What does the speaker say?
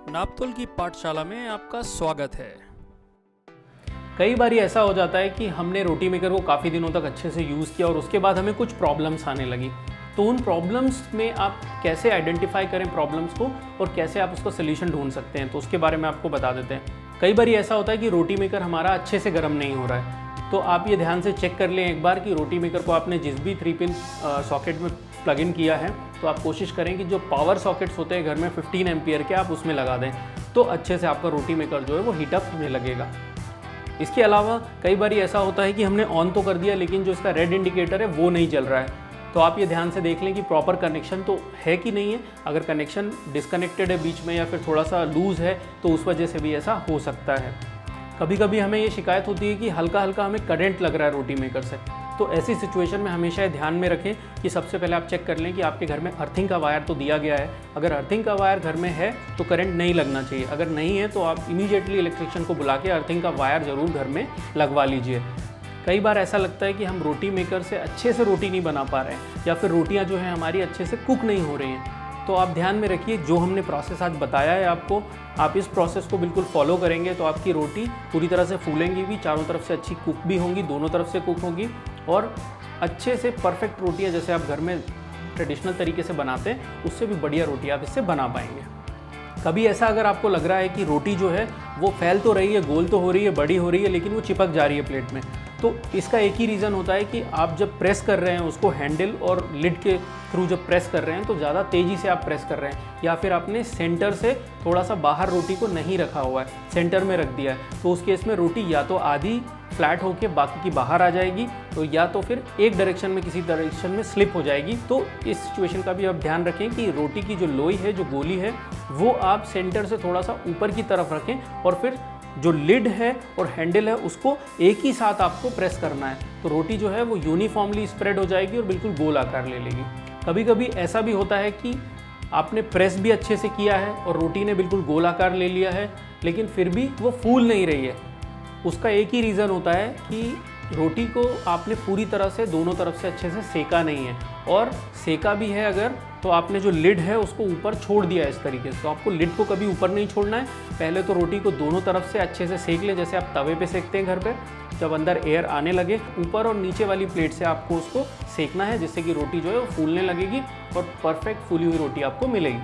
नापतोल की पाठशाला में आपका स्वागत है। कई बार ऐसा हो जाता है कि हमने रोटी मेकर को काफ़ी दिनों तक अच्छे से यूज़ किया और उसके बाद हमें कुछ प्रॉब्लम्स आने लगी। तो उन प्रॉब्लम्स में आप कैसे आइडेंटिफाई करें प्रॉब्लम्स को और कैसे आप उसका सोल्यूशन ढूंढ सकते हैं, तो उसके बारे में आपको बता देते हैं। कई बार ऐसा होता है कि रोटी मेकर हमारा अच्छे से गर्म नहीं हो रहा है, तो आप ये ध्यान से चेक कर लें एक बार कि रोटी मेकर को आपने जिस भी 3 पिन सॉकेट में प्लग इन किया है, तो आप कोशिश करें कि जो पावर सॉकेट्स होते हैं घर में 15 एम्पियर के, आप उसमें लगा दें, तो अच्छे से आपका रोटी मेकर जो है वो हीटअप होने लगेगा। इसके अलावा कई बार ऐसा होता है कि हमने ऑन तो कर दिया लेकिन जो इसका रेड इंडिकेटर है वो नहीं जल रहा है, तो आप ये ध्यान से देख लें कि प्रॉपर कनेक्शन तो है कि नहीं है। अगर कनेक्शन डिस्कनेक्टेड है बीच में या फिर थोड़ा सा लूज़ है तो उस वजह से भी ऐसा हो सकता है। कभी कभी हमें ये शिकायत होती है कि हल्का हल्का हमें करंट लग रहा है रोटी मेकर से, तो ऐसी सिचुएशन में हमेशा ये ध्यान में रखें कि सबसे पहले आप चेक कर लें कि आपके घर में अर्थिंग का वायर तो दिया गया है। अगर अर्थिंग का वायर घर में है तो करंट नहीं लगना चाहिए, अगर नहीं है तो आप इमीडिएटली इलेक्ट्रिशियन को बुला के अर्थिंग का वायर ज़रूर घर में लगवा लीजिए। कई बार ऐसा लगता है कि हम रोटी मेकर से अच्छे से रोटी नहीं बना पा रहे हैं या फिर रोटियां जो हैं हमारी अच्छे से कुक नहीं हो रही हैं, तो आप ध्यान में रखिए जो हमने प्रोसेस आज बताया है आपको, आप इस प्रोसेस को बिल्कुल फॉलो करेंगे तो आपकी रोटी पूरी तरह से फूलेंगी भी, चारों तरफ से अच्छी कुक भी होंगी, दोनों तरफ से कुक होगी और अच्छे से परफेक्ट रोटियां जैसे आप घर में ट्रेडिशनल तरीके से बनाते हैं उससे भी बढ़िया रोटी आप इससे बना पाएंगे। कभी ऐसा अगर आपको लग रहा है कि रोटी जो है वो फैल तो रही है, गोल तो हो रही है, बड़ी हो रही है, लेकिन वो चिपक जा रही है प्लेट में, तो इसका एक ही रीज़न होता है कि आप जब प्रेस कर रहे हैं उसको हैंडल और लिड के थ्रू जब प्रेस कर रहे हैं तो ज़्यादा तेज़ी से आप प्रेस कर रहे हैं या फिर आपने सेंटर से थोड़ा सा बाहर रोटी को नहीं रखा हुआ है, सेंटर में रख दिया है, तो उस केस में रोटी या तो आधी फ्लैट होके बाकी की बाहर आ जाएगी, तो या तो फिर एक डायरेक्शन में किसी डायरेक्शन में स्लिप हो जाएगी। तो इस सिचुएशन का भी आप ध्यान रखें कि रोटी की जो लोई है, जो गोली है, वो आप सेंटर से थोड़ा सा ऊपर की तरफ रखें और फिर जो लिड है और हैंडल है उसको एक ही साथ आपको प्रेस करना है, तो रोटी जो है वो यूनिफॉर्मली स्प्रेड हो जाएगी और बिल्कुल गोल आकार ले लेगी। कभी कभी ऐसा भी होता है कि आपने प्रेस भी अच्छे से किया है और रोटी ने बिल्कुल गोल आकार ले लिया है लेकिन फिर भी वो फूल नहीं रही है। उसका एक ही रीज़न होता है कि रोटी को आपने पूरी तरह से दोनों तरफ से अच्छे से सेका नहीं है, और सेका भी है अगर तो आपने जो लिड है उसको ऊपर छोड़ दिया है इस तरीके से। तो आपको लिड को कभी ऊपर नहीं छोड़ना है, पहले तो रोटी को दोनों तरफ से अच्छे से सेक लें जैसे आप तवे पे सेकते हैं घर पे। जब अंदर एयर आने लगे ऊपर और नीचे वाली प्लेट से आपको उसको सेकना है जिससे कि रोटी जो है वो फूलने लगेगी और परफेक्ट फूली हुई रोटी आपको मिलेगी।